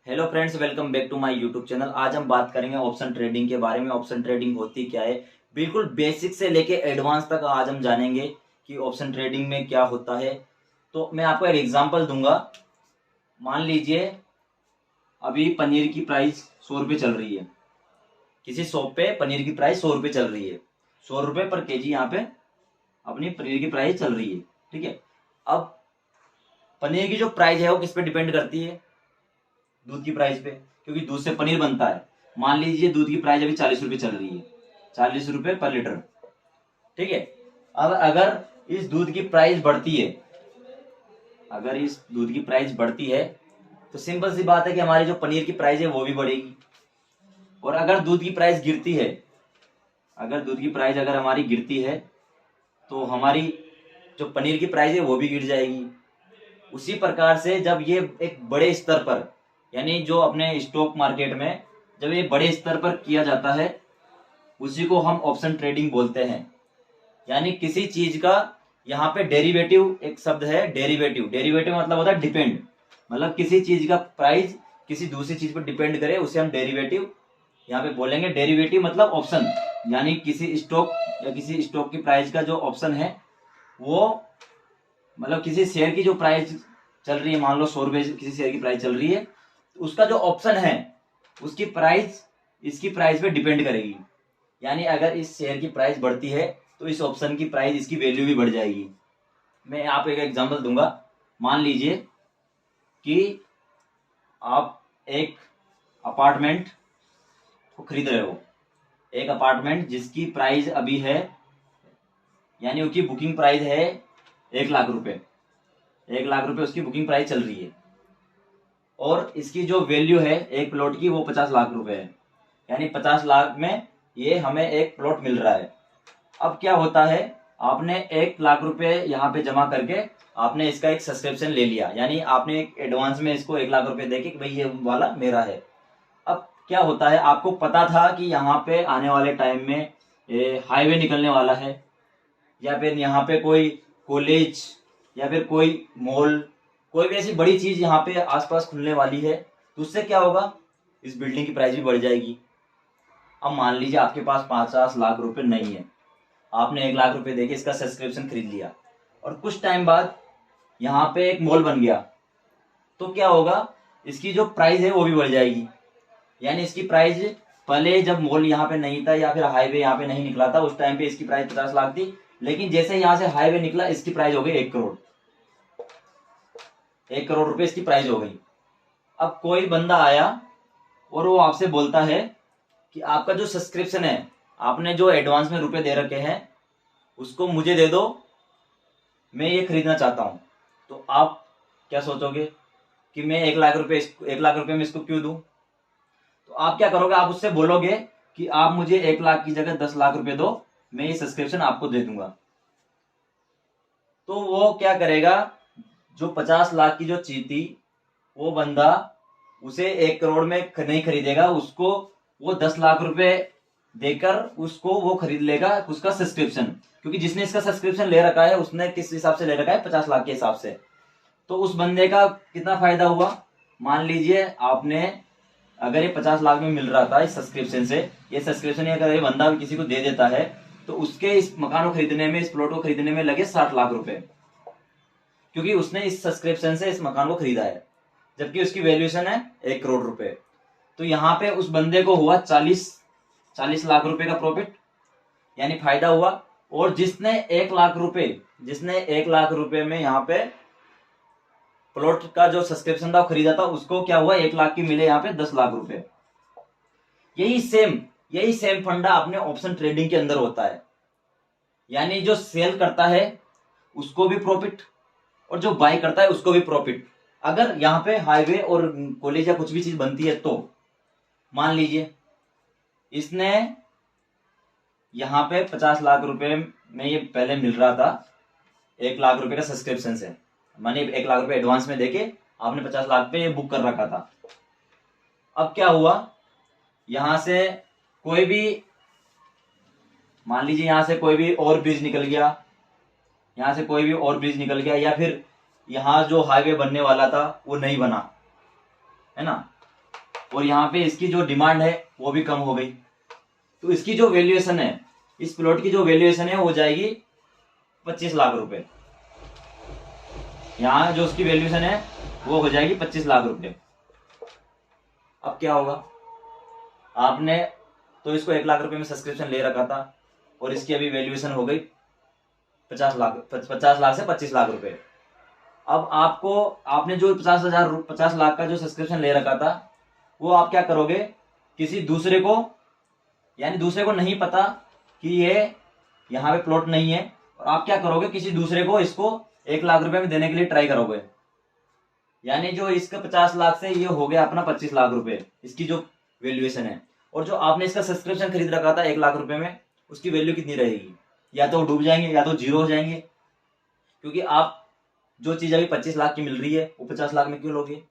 Hello friends, welcome back to my YouTube channel. आज हम बात करेंगे ऑप्शन ट्रेडिंग के बारे में। ऑप्शन ट्रेडिंग होती क्या है, बिल्कुल बेसिक से लेके एडवांस तक आज हम जानेंगे कि ऑप्शन ट्रेडिंग में क्या होता है। तो मैं आपको एक एग्जांपल दूंगा। मान लीजिए अभी पनीर की प्राइस 100 रुपये चल रही है। किसी शॉप पे पनीर की प्राइस 100 रुपये चल रही है। 100 रुपये पर केजी यहाँ पे अपनी पनीर की प्राइस चल रही है। ठीक है। अब पनीर की जो प्राइस है वो किस पे डिपेंड करती है? दूध की प्राइस पे, क्योंकि दूध से पनीर बनता है। मान लीजिए दूध की प्राइस अभी 40 रुपये चल रही है, 40 रुपये पर लीटर। ठीक है। अब अगर इस दूध की प्राइस बढ़ती है, अगर इस दूध की प्राइस बढ़ती है तो सिंपल सी बात है कि हमारी जो पनीर की प्राइस है वो भी बढ़ेगी। और अगर दूध की प्राइस गिरती है, अगर दूध की प्राइस अगर हमारी गिरती है तो हमारी जो पनीर की प्राइस है वो भी गिर जाएगी। उसी प्रकार से जब ये एक बड़े स्तर पर, यानी जो अपने स्टॉक मार्केट में जब ये बड़े स्तर पर किया जाता है, उसी को हम ऑप्शन ट्रेडिंग बोलते हैं। यानी किसी चीज का यहाँ पे डेरिवेटिव, एक शब्द है डेरिवेटिव। डेरिवेटिव मतलब होता है डिपेंड, मतलब किसी चीज का प्राइस किसी दूसरी चीज पर डिपेंड करे, उसे हम डेरिवेटिव यहाँ पे बोलेंगे। डेरिवेटिव मतलब ऑप्शन, यानी किसी स्टॉक या किसी स्टॉक की प्राइस का जो ऑप्शन है वो, मतलब किसी शेयर की जो प्राइस चल रही है, मान लो 100 रुपये किसी शेयर की प्राइस चल रही है, तो उसका जो ऑप्शन है उसकी प्राइस इसकी प्राइस पे डिपेंड करेगी। यानी अगर इस शेयर की प्राइस बढ़ती है तो इस ऑप्शन की प्राइस, इसकी वैल्यू भी बढ़ जाएगी। मैं आप एक एग्जांपल दूंगा। मान लीजिए कि आप एक अपार्टमेंट को खरीद रहे हो, एक अपार्टमेंट जिसकी प्राइस अभी है, यानी उसकी बुकिंग प्राइस है 1 लाख रुपए। 1 लाख रुपए उसकी बुकिंग प्राइस चल रही है और इसकी जो वैल्यू है एक प्लॉट की वो 50 लाख रुपए है। यानी 50 लाख में ये हमें एक प्लॉट मिल रहा है। अब क्या होता है, आपने 1 लाख रुपए यहाँ पे जमा करके आपने इसका एक सब्सक्रिप्शन ले लिया, यानी आपने एक एडवांस में इसको 1 लाख रुपए देके कि भाई ये वाला मेरा है। अब क्या होता है, आपको पता था कि यहाँ पे आने वाले टाइम में हाईवे निकलने वाला है, या फिर यहाँ पे कोई कॉलेज या फिर कोई मॉल, कोई भी ऐसी बड़ी चीज यहाँ पे आसपास खुलने वाली है, तो उससे क्या होगा, इस बिल्डिंग की प्राइस भी बढ़ जाएगी। अब मान लीजिए आपके पास 50 लाख रुपए नहीं है, आपने 1 लाख रुपए देके इसका सब्सक्रिप्शन खरीद लिया और कुछ टाइम बाद यहाँ पे एक मॉल बन गया, तो क्या होगा, इसकी जो प्राइस है वो भी बढ़ जाएगी। यानी इसकी प्राइस पहले जब मॉल यहाँ पे नहीं था या फिर हाईवे यहाँ पे नहीं निकला था, उस टाइम पे इसकी प्राइस 50 लाख थी। लेकिन जैसे यहाँ से हाईवे निकला, इसकी प्राइस हो गई 1 करोड़। 1 करोड़ रुपए इसकी प्राइस हो गई। अब कोई बंदा आया और वो आपसे बोलता है कि आपका जो सब्सक्रिप्शन है, आपने जो एडवांस में रुपए दे रखे हैं उसको मुझे दे दो, मैं ये खरीदना चाहता हूं। तो आप क्या सोचोगे कि मैं 1 लाख रुपए 1 लाख रुपए में इसको क्यों दूं? तो आप क्या करोगे, आप उससे बोलोगे कि आप मुझे 1 लाख की जगह 10 लाख रुपए दो, मैं ये सब्सक्रिप्शन आपको दे दूंगा। तो वो क्या करेगा, जो 50 लाख की जो चीज थी वो बंदा उसे 1 करोड़ में नहीं खरीदेगा, उसको वो 10 लाख रुपए देकर उसको वो खरीद लेगा उसका सब्सक्रिप्शन। क्योंकि जिसने इसका सब्सक्रिप्शन ले रखा है उसने किस हिसाब से ले रखा है, 50 लाख के हिसाब से। तो उस बंदे का कितना फायदा हुआ? मान लीजिए आपने, अगर ये 50 लाख में मिल रहा था इस सब्सक्रिप्शन से, ये सब्सक्रिप्शन अगर ये बंदा किसी को दे देता है तो उसके इस मकान को खरीदने में, इस प्लॉट को खरीदने में लगे 60 लाख रुपए, क्योंकि उसने इस सब्सक्रिप्शन से इस मकान को खरीदा है, जबकि उसकी वैल्यूएशन है 1 करोड़ रुपए। तो यहाँ पे उस बंदे को हुआ 40 लाख रुपए का प्रॉफिट, यानी फायदा हुआ। और जिसने 1 लाख रुपए, जिसने 1 लाख रुपए में यहाँ पे प्लॉट का जो सब्सक्रिप्शन था वो खरीदा था, उसको क्या हुआ, 1 लाख की मिले यहाँ पे 10 लाख रुपए। यही सेम फंडा अपने ऑप्शन ट्रेडिंग के अंदर होता है। यानी जो सेल करता है उसको भी प्रॉफिट और जो बाय करता है उसको भी प्रॉफिट। अगर यहाँ पे हाईवे और कॉलेज या कुछ भी चीज बनती है, तो मान लीजिए इसने यहाँ पे 50 लाख रुपए में ये पहले मिल रहा था 1 लाख रुपए का सब्सक्रिप्शन से, माने 1 लाख रुपए एडवांस में देके आपने 50 लाख पे ये बुक कर रखा था। अब क्या हुआ, यहां से कोई भी, मान लीजिए यहां से कोई भी और ब्रिज निकल गया, यहां से कोई भी और ब्रिज निकल गया, या फिर यहाँ जो हाईवे बनने वाला था वो नहीं बना, है ना, और यहाँ पे इसकी जो डिमांड है वो भी कम हो गई, तो इसकी जो वैल्यूएशन है, इस प्लॉट की जो वैल्यूएशन है, हो जाएगी 25 लाख रुपए। यहाँ जो उसकी वैल्यूएशन है वो हो जाएगी 25 लाख रुपए। अब क्या होगा, आपने तो इसको 1 लाख रुपए में सब्सक्रिप्शन ले रखा था और इसकी अभी वैल्यूएशन हो गई 50 लाख, 50 लाख से 25 लाख रुपए। अब आपने जो 50 लाख का जो सब्सक्रिप्शन ले रखा था, वो आप क्या करोगे, किसी दूसरे को, यानी दूसरे को नहीं पता कि ये यहाँ पे प्लॉट नहीं है, और आप क्या करोगे, किसी दूसरे को इसको 1 लाख रुपए में देने के लिए ट्राई करोगे। यानी जो इसका 50 लाख से ये हो गया अपना 25 लाख रुपए, इसकी जो वैल्यूएशन है। और जो आपने इसका सब्सक्रिप्शन खरीद रखा था 1 लाख रुपए में, उसकी वैल्यू कितनी रहेगी, या तो डूब जाएंगे या तो जीरो हो जाएंगे, क्योंकि आप जो चीज अभी 25 लाख की मिल रही है वो 50 लाख में क्यों लोगे।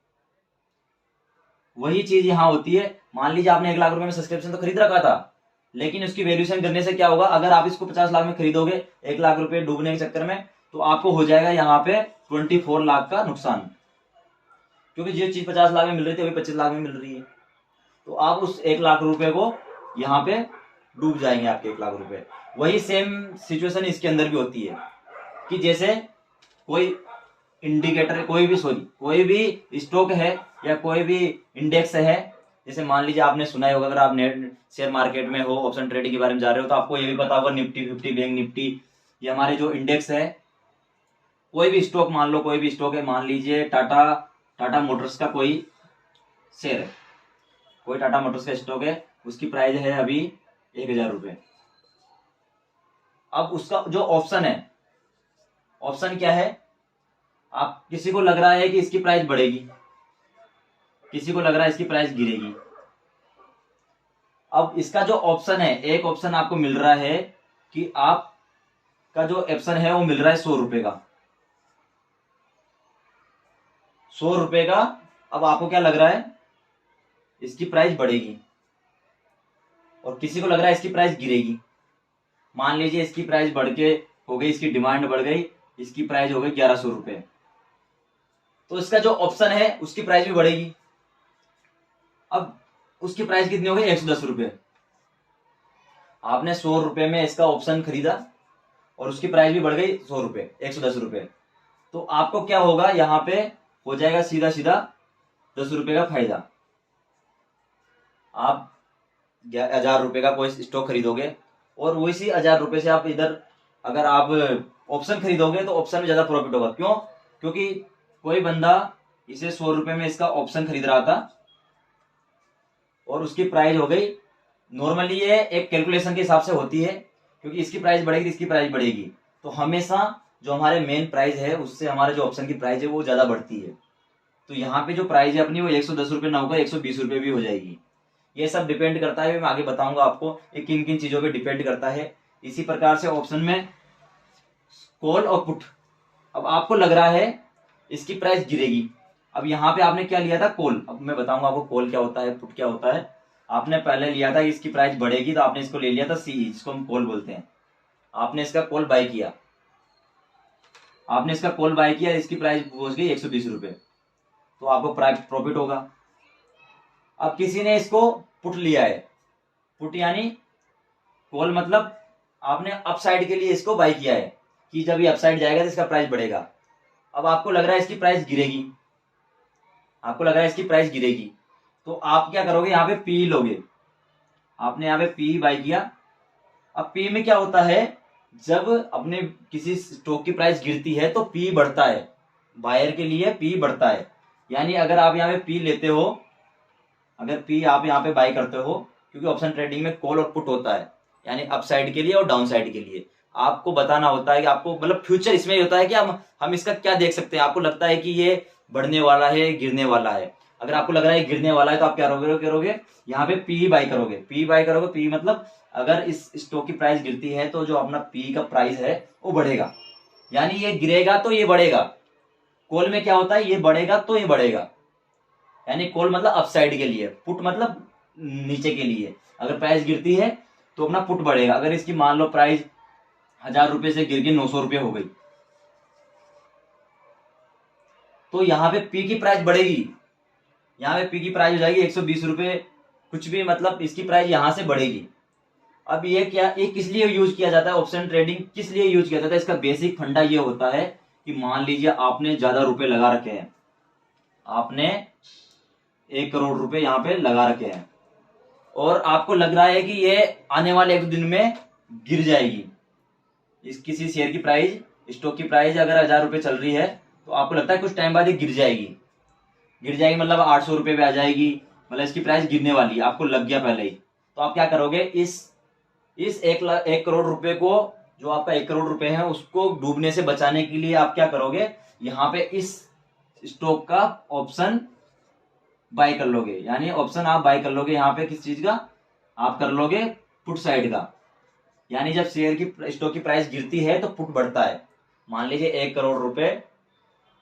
वही चीज यहाँ होती है। मान लीजिए आपने 1 लाख रुपए में सब्सक्रिप्शन तो खरीद रखा था, लेकिन उसकी वैल्यूएशन करने से क्या होगा, अगर आप इसको 50 लाख में खरीदोगे 1 लाख रुपए डूबने के चक्कर में, तो आपको हो जाएगा यहाँ पे 24 लाख का नुकसान, क्योंकि जो चीज 50 लाख में मिल रही थी अभी 25 लाख में मिल रही है। तो आप उस 1 लाख रुपए को यहाँ पे डूब जाएंगे, आपके 1 लाख रुपए। वही सेम सिचुएशन इसके अंदर भी होती है कि जैसे कोई इंडिकेटर, कोई भी स्टॉक है या कोई भी इंडेक्स है, जैसे मान लीजिए आपने सुना ही होगा, अगर आप नेट शेयर मार्केट में हो, ऑप्शन ट्रेडिंग के बारे में जा रहे हो, तो आपको ये भी पता होगा निफ्टी 50, बैंक निफ्टी, ये हमारे जो इंडेक्स है। कोई भी स्टॉक मान लो, कोई भी स्टॉक है, मान लीजिए टाटा मोटर्स का कोई शेयर है, कोई टाटा मोटर्स का स्टॉक है, उसकी प्राइस है अभी 1000 रुपए। अब उसका जो ऑप्शन है, ऑप्शन क्या है, आप किसी को लग रहा है कि इसकी प्राइस बढ़ेगी, किसी को लग रहा है इसकी प्राइस गिरेगी। अब इसका जो ऑप्शन है, एक ऑप्शन आपको मिल रहा है कि आपका जो ऑप्शन है वो मिल रहा है 100 रुपए का, 100 रुपए का। अब आपको क्या लग रहा है, इसकी प्राइस बढ़ेगी, और किसी को लग रहा है इसकी प्राइस गिरेगी। मान लीजिए इसकी प्राइस बढ़ के हो गई, इसकी डिमांड बढ़ गई, इसकी प्राइस हो गई 1100 रुपए, तो इसका जो ऑप्शन है उसकी प्राइस भी बढ़ेगी। अब उसकी प्राइस कितनी हो गई, 110 रुपए। आपने 100 रुपए में इसका ऑप्शन खरीदा और उसकी प्राइस भी बढ़ गई 100 रुपए, 110 रुपए। तो आपको क्या होगा, यहाँ पे हो जाएगा सीधा सीधा 10 रुपए का फायदा। आप 1000 रुपए का कोई स्टॉक खरीदोगे और वैसी 1000 रुपए से आप इधर अगर आप ऑप्शन खरीदोगे तो ऑप्शन में ज्यादा प्रॉफिट होगा। क्यों, क्योंकि कोई बंदा इसे 100 रुपए में इसका ऑप्शन खरीद रहा था और उसकी प्राइस हो गई, नॉर्मली ये एक कैलकुलेशन के हिसाब से होती है, क्योंकि इसकी प्राइस बढ़ेगी इसकी प्राइस बढ़ेगी, तो हमेशा जो हमारे मेन प्राइस है उससे हमारे जो ऑप्शन की प्राइस है वो ज्यादा बढ़ती है। तो यहाँ पे जो प्राइस है अपनी वो 110 रुपए ना होकर 120 रुपए भी हो जाएगी। ये सब डिपेंड करता है, मैं आगे बताऊंगा आपको ये किन किन चीजों पे डिपेंड करता है। इसी प्रकार से ऑप्शन में कॉल और पुट, अब आपको लग रहा है इसकी प्राइस गिरेगी, अब यहाँ पे आपने क्या लिया था, कॉल। अब मैं बताऊंगा आपको कॉल क्या होता है, पुट क्या होता है। आपने पहले लिया था इसकी प्राइस बढ़ेगी, तो आपने इसको ले लिया था सी, जिसको हम कॉल बोलते हैं। आपने इसका कॉल बाय किया, आपने इसका कॉल बाय किया, इसकी प्राइस पहुंच गई 120 रुपए, तो आपको प्रॉफिट होगा। अब किसी ने इसको पुट लिया है, पुट यानी कॉल मतलब आपने अपसाइड के लिए इसको बाय किया है कि जब ये अपसाइड जाएगा तो इसका प्राइस बढ़ेगा। अब आपको लग रहा है इसकी प्राइस गिरेगी, आपको लग रहा है इसकी प्राइस गिरेगी, तो आप क्या करोगे, यहाँ पे पी लोगे। आपने यहाँ पे पी बाय किया। अब पी में क्या होता है, जब अपने किसी स्टॉक की प्राइस गिरती है तो पी बढ़ता है, बायर के लिए पी बढ़ता है। यानी अगर आप यहाँ पे पी लेते हो, अगर पी आप यहाँ पे बाय करते हो, क्योंकि ऑप्शन ट्रेडिंग में कॉल और पुट होता है, यानी अपसाइड के लिए और डाउन साइड के लिए आपको बताना होता है कि आपको मतलब फ्यूचर इसमें होता है कि हम इसका क्या देख सकते हैं। आपको लगता है कि ये बढ़ने वाला है, गिरने वाला है। अगर आपको लग रहा है गिरने वाला है तो आप क्या करोगे, यहाँ पे पी बाय करोगे। पी बाय करोगे, पी मतलब अगर इस स्टॉक की प्राइस गिरती है तो जो अपना पी का प्राइस है वो बढ़ेगा, यानी ये गिरेगा तो ये बढ़ेगा। कॉल में क्या होता है, ये बढ़ेगा तो ये बढ़ेगा, यानी कॉल मतलब अपसाइड के लिए, पुट मतलब नीचे के लिए। अगर प्राइस गिरती है तो अपना पुट बढ़ेगा। अगर इसकी मान लो प्राइस 1000 रुपए से गिर के 900 रुपए हो गई, तो यहाँ पे पी की प्राइस बढ़ेगी, यहाँ पे पी की प्राइस हो जाएगी 120 रुपये, कुछ भी मतलब इसकी प्राइस यहाँ से बढ़ेगी। अब ये किस लिए यूज किया जाता है, ऑप्शन ट्रेडिंग किस लिए यूज किया जाता है, इसका बेसिक फंडा ये होता है कि मान लीजिए आपने ज्यादा रुपए लगा रखे हैं, आपने 1 करोड़ रुपए यहाँ पे लगा रखे हैं और आपको लग रहा है कि ये आने वाले 1-2 दिन में गिर जाएगी। इस किसी शेयर की प्राइस, स्टॉक की प्राइस अगर 1000 रुपए चल रही है तो आपको लगता है कुछ टाइम बाद ये गिर जाएगी मतलब 800 रुपए पे आ जाएगी, मतलब इसकी प्राइस गिरने वाली है, आपको लग गया पहले ही। तो आप क्या करोगे, इस 1 करोड़ रुपए को, जो आपका 1 करोड़ रुपए है उसको डूबने से बचाने के लिए आप क्या करोगे, यहाँ पे इस स्टॉक का ऑप्शन बाय कर लोगे। यानी ऑप्शन आप बाय कर लोगे यहाँ पे किस चीज का, आप कर लोगे पुट साइड का। यानी जब शेयर की स्टॉक की प्राइस गिरती है तो पुट बढ़ता है। मान लीजिए 1 करोड़ रुपए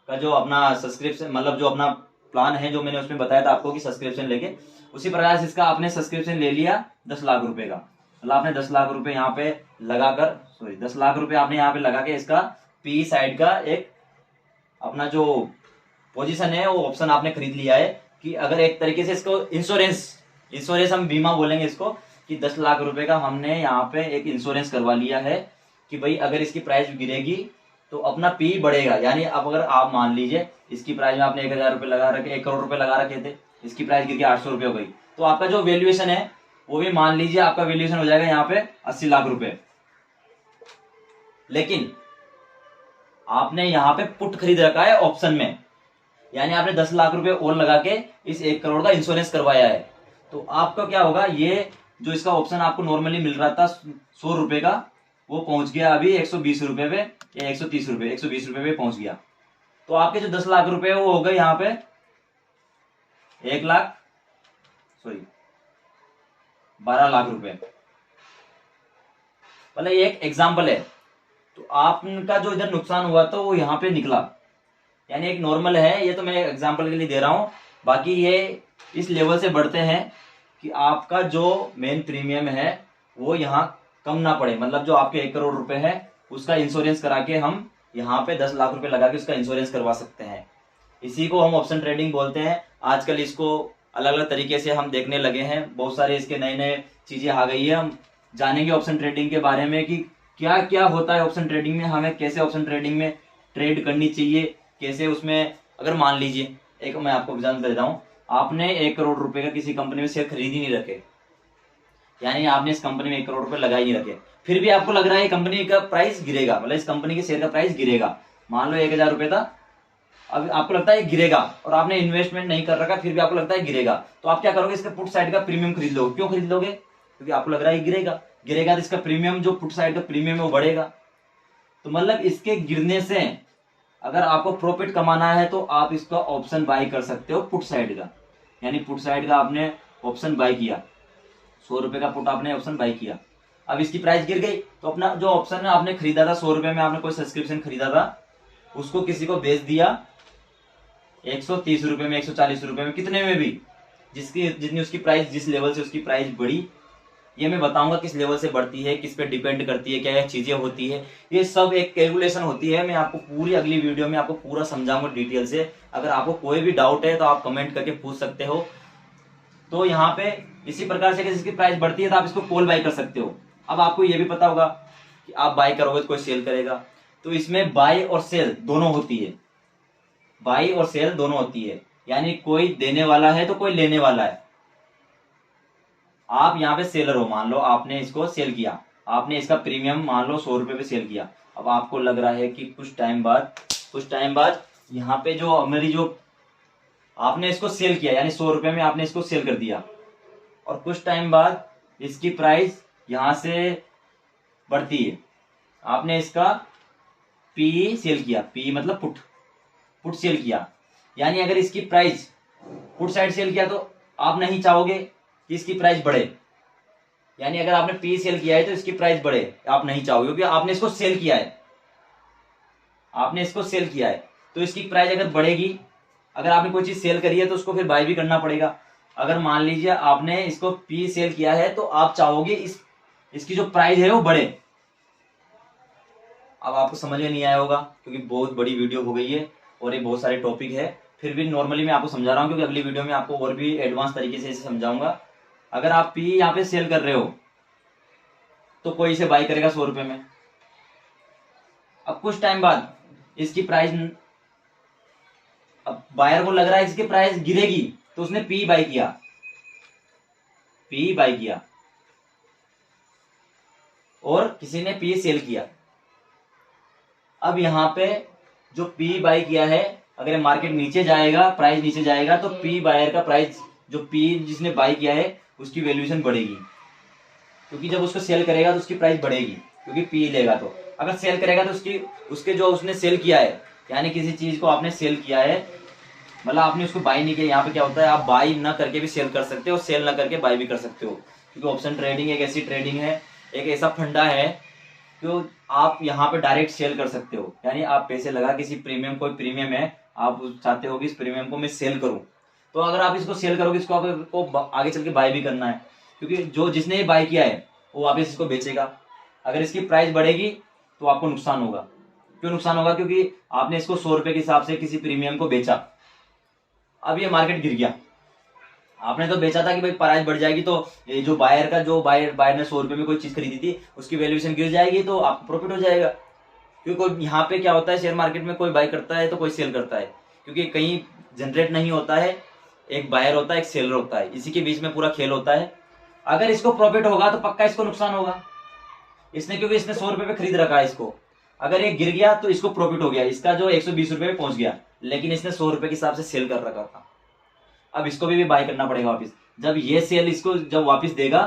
का जो अपना सब्सक्रिप्शन, मतलब जो अपना प्लान है जो मैंने उसमें बताया था आपको कि सब्सक्रिप्शन लेके, उसी प्रकार से इसका आपने सब्सक्रिप्शन ले लिया 10 लाख रुपए का, मतलब आपने 10 लाख रुपए यहाँ पे लगाकर, 10 लाख रुपए आपने यहाँ पे लगा के इसका पी साइड का एक अपना जो पोजीशन है वो ऑप्शन आपने खरीद लिया है कि अगर एक तरीके से इसको इंश्योरेंस हम बीमा बोलेंगे इसको, कि 10 लाख रुपए का हमने यहाँ पे एक इंश्योरेंस करवा लिया है कि भाई अगर इसकी प्राइस गिरेगी तो अपना पी बढ़ेगा। यानी अब अगर आप मान लीजिए इसकी प्राइस में आपने 1000 रुपए लगा रखे, 1 करोड़ रुपए लगा रखे थे, इसकी प्राइस गिर के 800 रुपए हो गई, तो आपका जो वैल्यूएशन है वो भी मान लीजिए आपका वैल्यूएशन हो जाएगा यहाँ पे 80 लाख रुपए। लेकिन आपने यहाँ पे पुट खरीद रखा है ऑप्शन में, यानी आपने 10 लाख रुपए और लगा के इस 1 करोड़ का इंश्योरेंस करवाया है। तो आपका क्या होगा, ये जो इसका ऑप्शन आपको नॉर्मली मिल रहा था 100 रुपए का, वो पहुंच गया अभी 120 रुपए पे या 130 रुपए, 120 रुपए पे पहुंच गया। तो आपके जो 10 लाख रुपए वो हो गए यहाँ पे 12 लाख रुपए। मतलब ये एक एग्जाम्पल है। तो आपका जो इधर नुकसान हुआ तो वो यहाँ पे निकला, यानी एक नॉर्मल है, ये तो मैं एग्जांपल के लिए दे रहा हूं। बाकी ये इस लेवल से बढ़ते हैं कि आपका जो मेन प्रीमियम है वो यहाँ कम ना पड़े, मतलब जो आपके 1 करोड़ रुपए है उसका इंश्योरेंस करा के हम यहाँ पे 10 लाख रुपए लगा के उसका इंश्योरेंस करवा सकते हैं। इसी को हम ऑप्शन ट्रेडिंग बोलते हैं। आजकल इसको अलग अलग तरीके से हम देखने लगे हैं, बहुत सारे इसके नए नए चीजें आ गई है। हम जानेंगे ऑप्शन ट्रेडिंग के बारे में कि क्या क्या होता है ऑप्शन ट्रेडिंग में, हमें कैसे ऑप्शन ट्रेडिंग में ट्रेड करनी चाहिए, कैसे उसमें, अगर मान लीजिए एक मैं आपको एग्जाम्पल देता हूँ, आपने 1 करोड़ रुपए का किसी कंपनी में शेयर खरीद ही नहीं रखे, यानी आपने इस कंपनी में 1 करोड़ रुपए लगा ही नहीं रखे, फिर भी आपको लग रहा है कंपनी का प्राइस गिरेगा, मतलब इस कंपनी के शेयर का प्राइस गिरेगा, मान लो 1000 रुपए था, अब आपको लगता है गिरेगा और आपने इन्वेस्टमेंट नहीं कर रखा, फिर भी आपको लगता है गिरेगा, तो आप क्या करोगे, इसका पुट साइड का प्रीमियम खरीद लोगे। क्यों खरीद लोगे, क्योंकि आपको लग रहा है गिरेगा, गिरेगा तो इसका प्रीमियम, जो पुट साइड का प्रीमियम है वो बढ़ेगा। तो मतलब इसके गिरने से अगर आपको प्रॉफिट कमाना है तो आप इसका ऑप्शन बाय कर सकते हो पुट साइड का। यानी पुट साइड का आपने ऑप्शन बाय किया, 100 रुपए का पुट आपने ऑप्शन बाय किया, अब इसकी प्राइस गिर गई तो अपना जो ऑप्शन आपने खरीदा था 100 रुपए में, आपने कोई सब्सक्रिप्शन खरीदा था, उसको किसी को बेच दिया 130 रुपए में, 140 रुपए में, कितने में भी, जितनी उसकी प्राइस, जिस लेवल से उसकी प्राइस बढ़ी, ये मैं बताऊंगा किस लेवल से बढ़ती है, किस पे डिपेंड करती है, क्या क्या चीजें होती है, ये सब एक कैलकुलेशन होती है। मैं आपको पूरी अगली वीडियो में आपको पूरा समझाऊंगा डिटेल से। अगर आपको कोई भी डाउट है तो आप कमेंट करके पूछ सकते हो। तो यहाँ पे इसी प्रकार से इसकी प्राइस बढ़ती है तो आप इसको कॉल बाय कर सकते हो। अब आपको ये भी पता होगा कि आप बाय करोगे तो कोई सेल करेगा, तो इसमें बाय और सेल दोनों होती है, बाय और सेल दोनों होती है, यानी कोई देने वाला है तो कोई लेने वाला है। आप यहाँ पे सेलर हो, मान लो आपने इसको सेल किया, आपने इसका प्रीमियम मान लो 100 रुपए पे सेल किया, अब आपको लग रहा है कि कुछ टाइम बाद यहाँ पे जो मेरी जो आपने इसको सेल किया, यानी 100 रुपए में आपने इसको सेल कर दिया, और कुछ टाइम बाद इसकी प्राइस यहाँ से बढ़ती है, आपने इसका पी सेल किया, पी मतलब पुट सेल किया, यानी अगर इसकी प्राइस पुट साइड सेल किया तो आप नहीं चाहोगे कि इसकी प्राइस बढ़े, यानी अगर आपने पी सेल किया है तो इसकी प्राइस बढ़े, आप नहीं चाहोगे, क्योंकि आपने इसको सेल किया है, आपने इसको सेल किया है, तो इसकी प्राइस अगर बढ़ेगी, अगर आपने कोई चीज सेल करी है तो उसको फिर बाय भी करना पड़ेगा। अगर मान लीजिए आपने इसको पी सेल किया है तो आप चाहोगे इसकी जो प्राइस है वो बढ़े। अब आपको समझ में नहीं आया होगा क्योंकि बहुत बड़ी वीडियो हो गई है और ये बहुत सारे टॉपिक है, फिर भी नॉर्मली मैं आपको समझा रहा हूँ, क्योंकि अगली वीडियो में आपको और भी एडवांस तरीके से इसे समझाऊंगा। अगर आप पी यहाँ पे सेल कर रहे हो तो कोई इसे बाई करेगा 100 रुपए में। अब कुछ टाइम बाद इसकी प्राइस, अब बायर को लग रहा है इसकी प्राइस गिरेगी, तो उसने पी बाई किया, पी बाई किया, और किसी ने पी सेल किया। अब यहाँ पे जो पी बाई किया है, अगर मार्केट नीचे जाएगा, प्राइस नीचे जाएगा, तो पी बायर का प्राइस, जो पी जिसने बाई किया है उसकी वैल्यूएशन बढ़ेगी, क्योंकि जब उसको सेल करेगा तो उसकी प्राइस बढ़ेगी, क्योंकि पी लेगा। तो अगर सेल करेगा तो उसके जो उसने सेल किया है, यानी किसी चीज को आपने सेल किया है, मतलब आपने उसको बाई नहीं किया। यहाँ पे क्या होता है, आप बाई ना करके भी सेल कर सकते हो, सेल ना करके बाई भी कर सकते हो, क्योंकि ऑप्शन ट्रेडिंग एक ऐसी ट्रेडिंग है, एक ऐसा फंडा है जो आप यहाँ पे डायरेक्ट सेल कर सकते हो। यानी आप पैसे लगा किसी प्रीमियम, कोई प्रीमियम है, आप चाहते हो कि इस प्रीमियम को मैं सेल करूं, तो अगर आप इसको सेल करोगे, इसको आपको आगे चल के बाय भी करना है, क्योंकि जो जिसने ये बाय किया है वो वापस इसको बेचेगा। अगर इसकी प्राइस बढ़ेगी तो आपको नुकसान होगा। क्यों नुकसान होगा? क्योंकि आपने इसको 100 रुपए के हिसाब से किसी प्रीमियम को बेचा, अब ये मार्केट गिर गया, आपने तो बेचा था कि भाई प्राइस बढ़ जाएगी तो ये जो बायर का, जो बायर ने 100 रुपए में कोई चीज खरीदी थी, उसकी वैल्यूएशन गिर जाएगी, तो आपको प्रॉफिट हो जाएगा। क्योंकि यहाँ पे क्या होता है, शेयर मार्केट में कोई बाय करता है तो कोई सेल करता है, क्योंकि कहीं जनरेट नहीं होता है, एक बायर होता है, एक सेलर होता है, इसी के बीच में पूरा खेल होता है। अगर इसको प्रॉफिट होगा तो पक्का इसको नुकसान होगा, इसने, क्योंकि इसने 100 रुपए पे खरीद रखा है इसको। अगर ये गिर गया तो इसको प्रॉफिट हो गया, इसका जो 120 रुपए पे पहुंच गया, लेकिन इसने 100 रुपए के हिसाब से सेल कर रखा था। अब इसको भी बाय करना पड़ेगा वापस। जब ये सेल इसको जब वापस देगा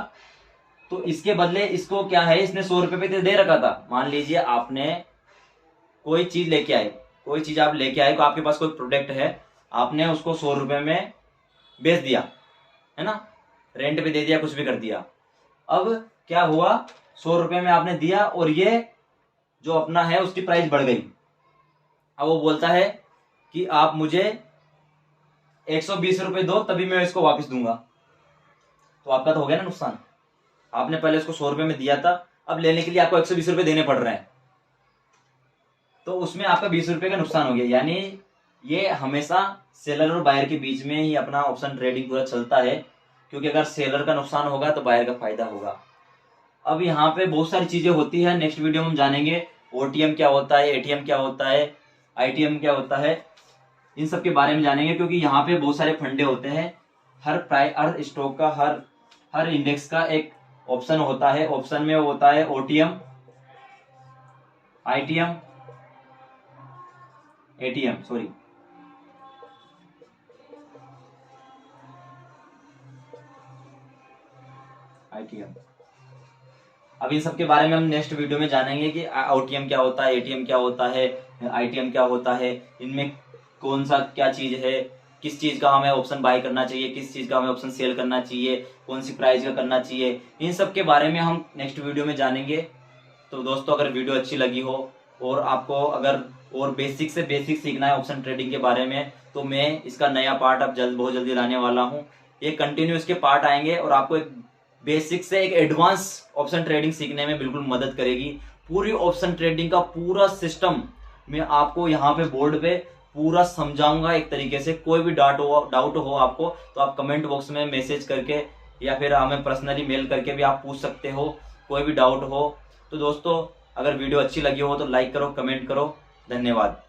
तो इसके बदले इसको क्या है, इसने 100 रुपए पे दे रखा था। मान लीजिए आपने कोई चीज लेके आए, कोई चीज आप लेके आए, आपके पास कोई प्रोडक्ट है, आपने उसको 100 रुपए में बेच दिया, है ना, रेंट पे दे दिया, कुछ भी कर दिया। अब क्या हुआ, 100 रुपए में आपने दिया और ये जो अपना है उसकी प्राइस बढ़ गई। अब वो बोलता है कि आप मुझे 120 रुपए दो, तभी मैं इसको वापस दूंगा। तो आपका तो हो गया ना नुकसान। आपने पहले इसको 100 रुपए में दिया था, अब लेने के लिए आपको 120 रुपए देने पड़ रहे हैं, तो उसमें आपका 20 रुपए का नुकसान हो गया। यानी ये हमेशा सेलर और बायर के बीच में ही अपना ऑप्शन ट्रेडिंग पूरा चलता है, क्योंकि अगर सेलर का नुकसान होगा तो बायर का फायदा होगा। अब यहाँ पे बहुत सारी चीजें होती है, नेक्स्ट वीडियो में हम जानेंगे ओटीएम क्या होता है, एटीएम क्या होता है, आईटीएम क्या होता है, इन सब के बारे में जानेंगे। क्योंकि यहाँ पे बहुत सारे फंडे होते हैं, हर स्टॉक का, हर इंडेक्स का एक ऑप्शन होता है। ऑप्शन में होता है OTM, ITM, ATM, sorry, ITM. अब इन सब के बारे में हम नेक्स्ट वीडियो में जानेंगे कि ओटीएम क्या होता है, एटीएम क्या होता है, आईटीएम क्या होता है, इनमें कौन सा क्या चीज है, किस चीज का हमें ऑप्शन बाय करना चाहिए, किस चीज का हमें ऑप्शन सेल करना चाहिए, कौन सी प्राइस का करना चाहिए, इन सब के बारे में हम नेक्स्ट वीडियो में जानेंगे। तो दोस्तों, अगर वीडियो अच्छी लगी हो और आपको अगर और बेसिक से बेसिक सीखना है ऑप्शन ट्रेडिंग के बारे में, तो मैं इसका नया पार्ट अब बहुत जल्दी लाने वाला हूँ। ये कंटिन्यू इसके पार्ट आएंगे और आपको एक बेसिक से एक एडवांस ऑप्शन ट्रेडिंग सीखने में बिल्कुल मदद करेगी। पूरी ऑप्शन ट्रेडिंग का पूरा सिस्टम मैं आपको यहाँ पे बोर्ड पे पूरा समझाऊंगा एक तरीके से। कोई भी डाउट हो आपको तो आप कमेंट बॉक्स में मैसेज करके या फिर हमें पर्सनली मेल करके भी आप पूछ सकते हो, कोई भी डाउट हो। तो दोस्तों, अगर वीडियो अच्छी लगी हो तो लाइक करो, कमेंट करो। धन्यवाद।